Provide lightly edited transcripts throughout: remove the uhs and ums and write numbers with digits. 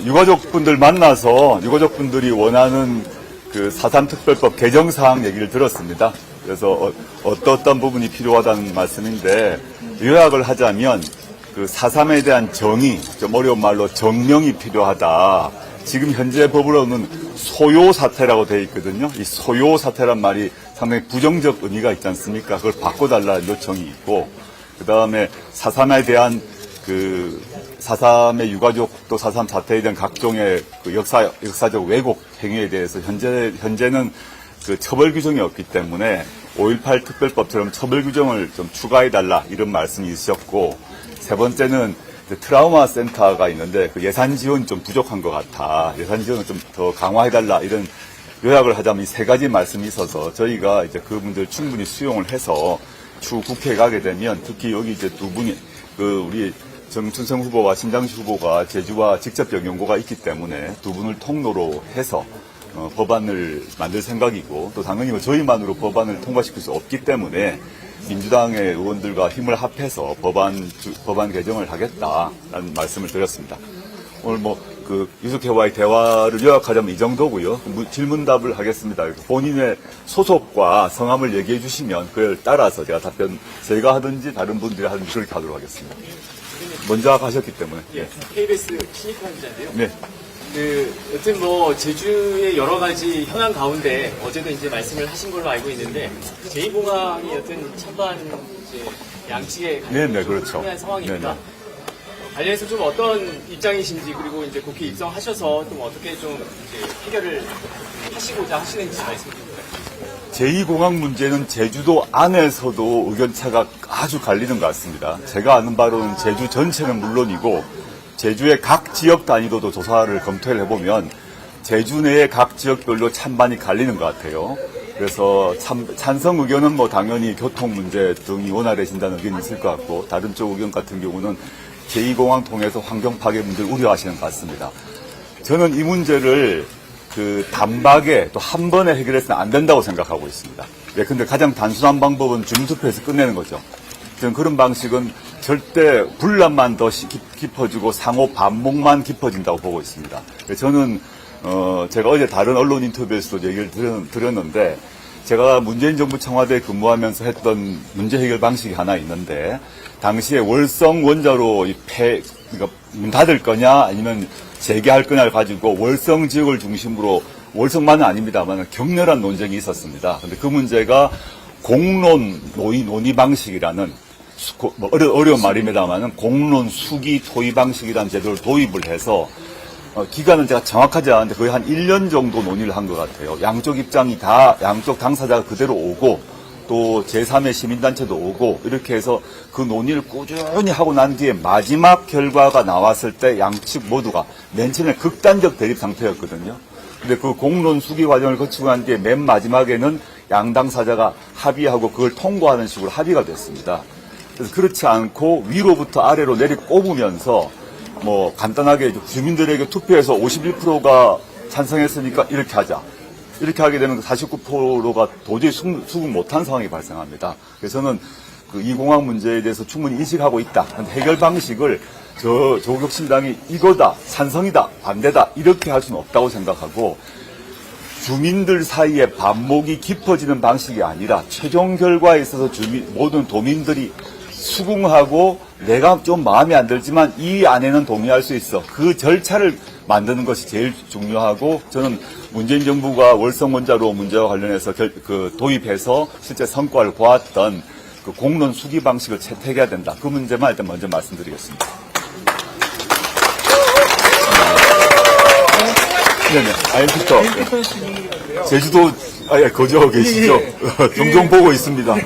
유가족분들 만나서 유가족분들이 원하는 그 4.3 특별법 개정사항 얘기를 들었습니다. 그래서 어떤 부분이 필요하다는 말씀인데 요약을 하자면 그 4.3에 대한 정의, 좀 어려운 말로 정명이 필요하다. 지금 현재 법으로는 소요 사태라고 되어 있거든요. 이 소요 사태란 말이 상당히 부정적 의미가 있지 않습니까? 그걸 바꿔달라는 요청이 있고, 그 다음에 4.3에 대한 그 4.3의 유가족 또 4.3 사태에 대한 각종의 그 역사적 왜곡 행위에 대해서 현재는 그 처벌 규정이 없기 때문에 5.18 특별법처럼 처벌 규정을 좀 추가해달라 이런 말씀이 있으셨고, 세 번째는 트라우마 센터가 있는데 그 예산 지원이 좀 부족한 것 같아. 예산 지원을 좀 더 강화해달라 이런 요약을 하자면 이 세 가지 말씀이 있어서 저희가 이제 그 문제를 충분히 수용을 해서 추후 국회에 가게 되면 특히 여기 이제 두 분이 그 우리 정춘성 후보와 신장식 후보가 제주와 직접적 연고가 있기 때문에 두 분을 통로로 해서 법안을 만들 생각이고 또 당연히 저희만으로 법안을 통과시킬 수 없기 때문에 민주당의 의원들과 힘을 합해서 법안 개정을 하겠다라는 말씀을 드렸습니다. 오늘 그 유숙회와의 대화를 요약하자면 이 정도고요. 질문답을 하겠습니다. 본인의 소속과 성함을 얘기해 주시면 그걸 따라서 제가 하든지 다른 분들이 하든지 그렇게 하도록 하겠습니다. 먼저 가셨기 때문에. 예, KBS 신익환 기자인데요. 네. 여튼 제주의 여러 가지 현안 가운데 어제도 이제 말씀을 하신 걸로 알고 있는데 제2공항이 여튼 찬반 이제 양측에 그렇죠. 중요한 상황입니다. 네네. 관련해서 좀 어떤 입장이신지 그리고 이제 국회 입성하셔서 좀 어떻게 좀 이제 해결을 하시고자 하시는지 말씀 드립니다. 제2공항 문제는 제주도 안에서도 의견차가 아주 갈리는 것 같습니다. 제가 아는 바로는 제주 전체는 물론이고 제주의 각 지역 단위로도 조사를 검토를 해보면 제주 내의 각 지역별로 찬반이 갈리는 것 같아요. 그래서 찬성 의견은 당연히 교통 문제 등이 원활해진다는 의견이 있을 것 같고 다른 쪽 의견 같은 경우는 제2공항 통해서 환경 파괴 문제를 우려하시는 것 같습니다. 저는 이 문제를 단박에 또 한 번에 해결해서는 안 된다고 생각하고 있습니다. 근데 가장 단순한 방법은 주민투표에서 끝내는 거죠. 저는 그런 방식은 절대 분란만 더 깊어지고 상호 반목만 깊어진다고 보고 있습니다. 저는 제가 어제 다른 언론 인터뷰에서도 얘기를 드렸는데 제가 문재인 정부 청와대에 근무하면서 했던 문제 해결 방식이 하나 있는데 당시에 월성 원자로 그러니까 문 닫을 거냐 아니면 재개할 거냐를 가지고 월성 지역을 중심으로 월성만은 아닙니다만 격렬한 논쟁이 있었습니다. 근데 그 문제가 공론 논의 방식이라는 어려운 말입니다만 공론 수기 토의 방식이라는 제도를 도입을 해서 기간은 제가 정확하지 않은데 거의 한 1년 정도 논의를 한 것 같아요. 양쪽 입장이 양쪽 당사자가 그대로 오고 또 제3의 시민단체도 오고 이렇게 해서 그 논의를 꾸준히 하고 난 뒤에 마지막 결과가 나왔을 때 양측 모두가 맨 처음에 극단적 대립 상태였거든요. 근데 그 공론 수기 과정을 거치고 난 뒤에 맨 마지막에는 양 당사자가 합의하고 그걸 통과하는 식으로 합의가 됐습니다. 그래서 그렇지 않고 위로부터 아래로 내리 꼽으면서 간단하게 주민들에게 투표해서 51%가 찬성했으니까 이렇게 하자. 이렇게 하게 되면 49%가 도저히 수긍 못한 상황이 발생합니다. 그래서 저는 이 공항 문제에 대해서 충분히 인식하고 있다. 해결 방식을 조국혁신당이 이거다, 찬성이다, 반대다 이렇게 할 수는 없다고 생각하고 주민들 사이에 반목이 깊어지는 방식이 아니라 최종 결과에 있어서 모든 도민들이 수긍하고 내가 좀 마음에 안 들지만 이 안에는 동의할 수 있어. 그 절차를 만드는 것이 제일 중요하고 저는 문재인 정부가 월성 원자로 문제와 관련해서 도입해서 실제 성과를 보았던 그 공론 수기 방식을 채택해야 된다. 그 문제만 일단 먼저 말씀드리겠습니다. 네네. 아이엠피터. 제주도 거주하고 계시죠? 종종 보고 있습니다.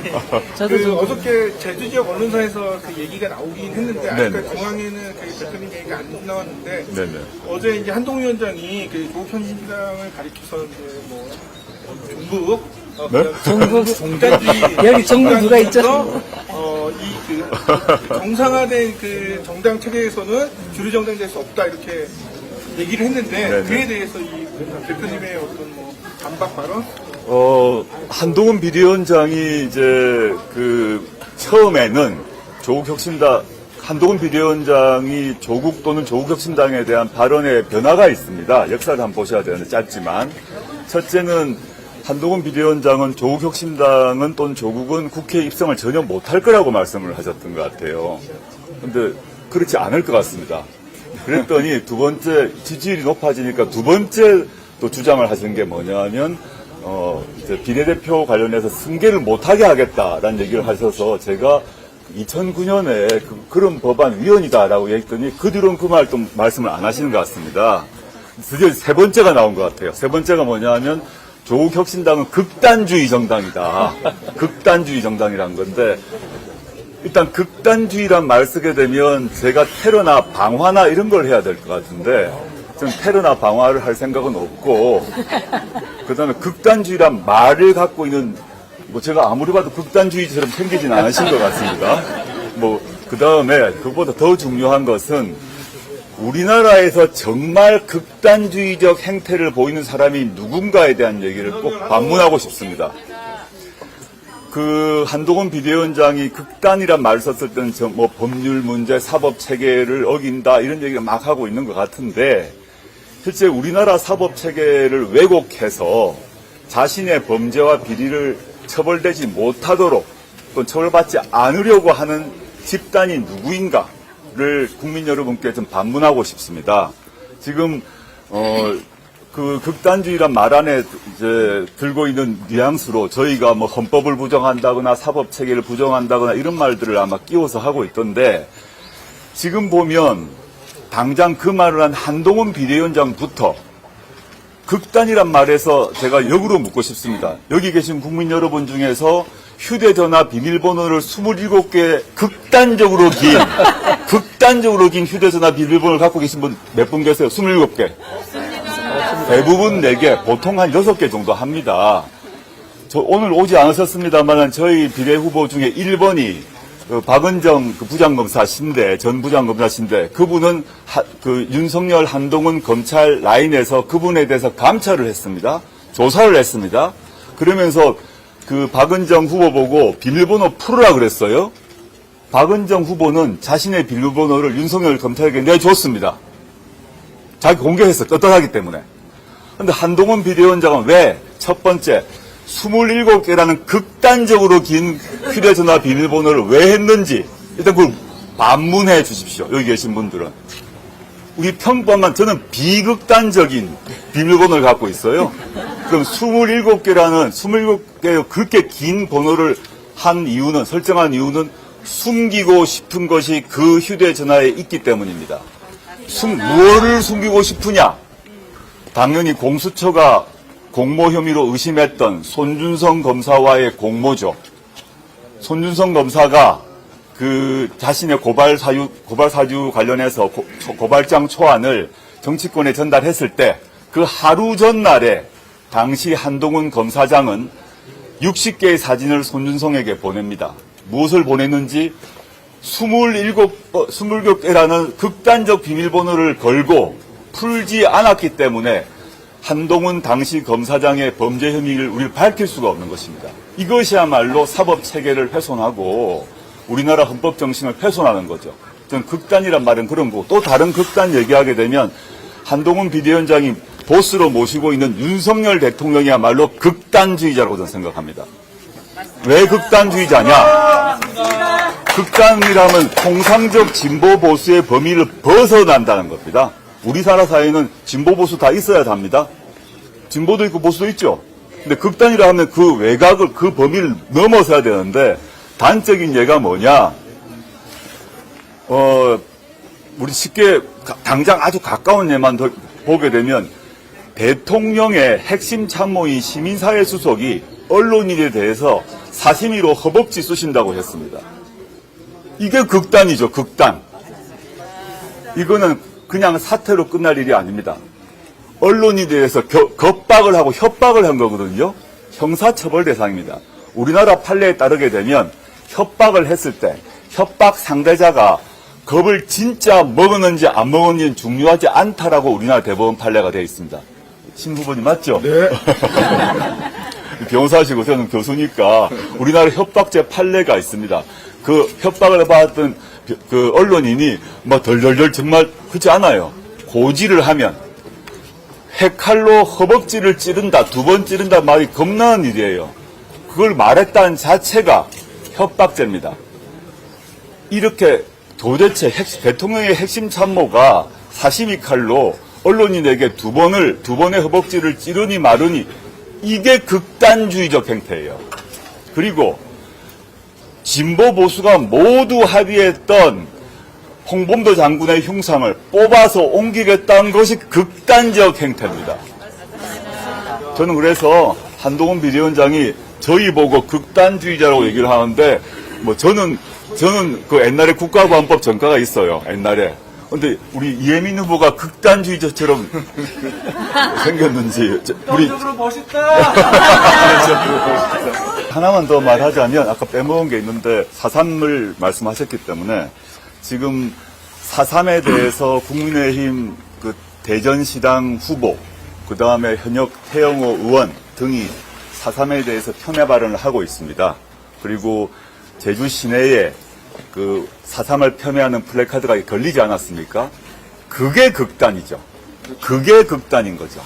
어저께 제주 지역 언론사에서 그 얘기가 나오긴 했는데 아까 공항에는 대표님 얘기가 안 나왔는데 네네. 어제 이제 한동훈 위원장이 조국혁신당을 가리켜서 이제 종북 종자주의 여기 정부 누가 있죠? 정상화된 정당 체계에서는 주류 정당이 될 수 없다 이렇게 얘기를 했는데 네네. 그에 대해서 이 대표님의 어떤 반박 발언? 한동훈 비대위원장이 이제 처음에는 조국혁신당 한동훈 비대위원장이 조국 또는 조국혁신당에 대한 발언에 변화가 있습니다. 역사를 한번 보셔야 되는데 짧지만. 첫째는 한동훈 비대위원장은 조국혁신당은 또는 조국은 국회에 입성을 전혀 못할 거라고 말씀을 하셨던 것 같아요. 근데 그렇지 않을 것 같습니다. 그랬더니 두 번째, 지지율이 높아지니까 두 번째 또 주장을 하신 게 뭐냐면, 이제 비례대표 관련해서 승계를 못하게 하겠다라는 얘기를 하셔서 제가 2009년에 그런 법안 위원이다라고 얘기했더니 그 뒤로는 그 말 또 말씀을 안 하시는 것 같습니다. 드디어 세 번째가 나온 것 같아요. 세 번째가 뭐냐면 조국혁신당은 극단주의 정당이다. 극단주의 정당이란 건데 일단 극단주의란 말 쓰게 되면 제가 테러나 방화나 이런 걸 해야 될 것 같은데 저는 테러나 방화를 할 생각은 없고 그다음에 극단주의란 말을 갖고 있는 뭐 제가 아무리 봐도 극단주의처럼 생기진 않으신 것 같습니다. 뭐 그다음에 그보다 더 중요한 것은 우리나라에서 정말 극단주의적 행태를 보이는 사람이 누군가에 대한 얘기를 꼭 반문하고 싶습니다. 그 한동훈 비대위원장이 극단이란 말을 썼을 때는 뭐 법률 문제, 사법 체계를 어긴다 이런 얘기를 막 하고 있는 것 같은데 실제 우리나라 사법 체계를 왜곡해서 자신의 범죄와 비리를 처벌되지 못하도록 또 처벌받지 않으려고 하는 집단이 누구인가를 국민 여러분께 좀 반문하고 싶습니다. 지금 그 극단주의란 말 안에 이제 들고 있는 뉘앙스로 저희가 뭐 헌법을 부정한다거나 사법 체계를 부정한다거나 이런 말들을 아마 끼워서 하고 있던데 지금 보면 당장 그 말을 한 한동훈 비대위원장부터 극단이란 말에서 제가 역으로 묻고 싶습니다. 여기 계신 국민 여러분 중에서 휴대전화 비밀번호를 27개 극단적으로 긴 휴대전화 비밀번호를 갖고 계신 분 몇 분 계세요? 27개. 대부분 4개, 보통 한 6개 정도 합니다. 저 오늘 오지 않으셨습니다만 저희 비례후보 중에 1번이 박은정 부장검사신데, 전 부장검사신데, 그분은 윤석열 한동훈 검찰 라인에서 그분에 대해서 감찰을 했습니다. 조사를 했습니다. 그러면서 그 박은정 후보 보고 비밀번호 풀으라 그랬어요. 박은정 후보는 자신의 비밀번호를 윤석열 검찰에게 내줬습니다. 자기 공개했어. 떳떳하기 때문에. 근데 한동훈 비대위원장은 왜 첫 번째 27개라는 극단적으로 긴 휴대전화 비밀번호를 왜 했는지 일단 그걸 반문해 주십시오. 여기 계신 분들은. 우리 평범한 저는 비극단적인 비밀번호를 갖고 있어요. 그럼 27개의 그렇게 긴 번호를 설정한 이유는 숨기고 싶은 것이 그 휴대전화에 있기 때문입니다. 무엇을 숨기고 싶으냐? 당연히 공수처가 공모 혐의로 의심했던 손준성 검사와의 공모죠. 손준성 검사가 그 자신의 고발 사주 관련해서 고발장 초안을 정치권에 전달했을 때 그 하루 전날에 당시 한동훈 검사장은 60개의 사진을 손준성에게 보냅니다. 무엇을 보냈는지 27개라는 극단적 비밀번호를 걸고 풀지 않았기 때문에 한동훈 당시 검사장의 범죄 혐의를 우리를 밝힐 수가 없는 것입니다. 이것이야말로 사법체계를 훼손하고 우리나라 헌법 정신을 훼손하는 거죠. 저는 극단이란 말은 그런 거고 또 다른 극단 얘기하게 되면 한동훈 비대위원장이 보스로 모시고 있는 윤석열 대통령이야말로 극단주의자라고 저는 생각합니다. 왜 극단주의자냐? 극단이라면 통상적 진보 보수의 범위를 벗어난다는 겁니다. 우리나라 사회는 진보 보수 다 있어야 합니다. 진보도 있고 보수도 있죠. 근데 극단이라 하면 그 외곽을 그 범위를 넘어서야 되는데 단적인 예가 뭐냐? 우리 쉽게 당장 아주 가까운 예만 보게 되면 대통령의 핵심 참모인 시민사회 수석이 언론인에 대해서 사심위로 허벅지 쑤신다고 했습니다. 이게 극단이죠, 극단. 이거는 그냥 사태로 끝날 일이 아닙니다. 언론인에 대해서 겁박을 하고 협박을 한 거거든요. 형사처벌 대상입니다. 우리나라 판례에 따르게 되면 협박을 했을 때 협박 상대자가 겁을 진짜 먹었는지 안 먹었는지는 중요하지 않다라고 우리나라 대법원 판례가 되어 있습니다. 신 후보님 맞죠? 네. 변호사시고 저는 교수니까 우리나라 협박죄 판례가 있습니다. 그 협박을 받았던 그 언론인이 뭐 덜덜덜 정말 그렇지 않아요. 고지를 하면 핵칼로 허벅지를 찌른다, 2번 찌른다 말이 겁나는 일이에요. 그걸 말했다는 자체가 협박죄입니다. 이렇게 도대체 대통령의 핵심 참모가 사시미 칼로 언론인에게 두 번의 허벅지를 찌르니 마르니 이게 극단주의적 행태예요. 그리고 진보 보수가 모두 합의했던 홍범도 장군의 흉상을 뽑아서 옮기겠다는 것이 극단적 행태입니다. 저는 그래서 한동훈 비대위원장이 저희 보고 극단주의자라고 얘기를 하는데 뭐 저는 그 옛날에 국가보안법 전과가 있어요. 옛날에. 근데 우리 이혜민 후보가 극단주의자처럼 생겼는지 우리 멋있다. 하나만 더 말하자면 아까 빼먹은 게 있는데 4.3을 말씀하셨기 때문에 지금 4.3에 대해서 국민의힘 그 대전시당 후보 그 다음에 현역 태영호 의원 등이 4.3에 대해서 폄훼 발언을 하고 있습니다. 그리고 제주 시내에 그 4.3을 폄훼하는 플래카드가 걸리지 않았습니까? 그게 극단이죠. 그게 극단인 거죠.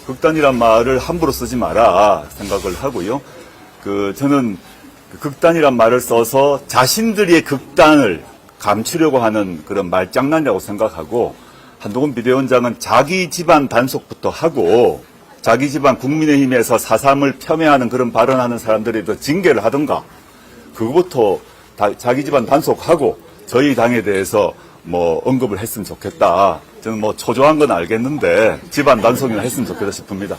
극단이란 말을 함부로 쓰지 마라 생각을 하고요. 저는 극단이란 말을 써서 자신들의 극단을 감추려고 하는 그런 말장난이라고 생각하고 한동훈 비대위원장은 자기 집안 단속부터 하고 자기 집안 국민의힘에서 4.3을 폄훼하는 그런 발언하는 사람들에 더 징계를 하든가 그거부터 자기 집안 단속하고 저희 당에 대해서 뭐 언급을 했으면 좋겠다. 저는 뭐 초조한 건 알겠는데 집안 단속이나 했으면 좋겠다 싶습니다.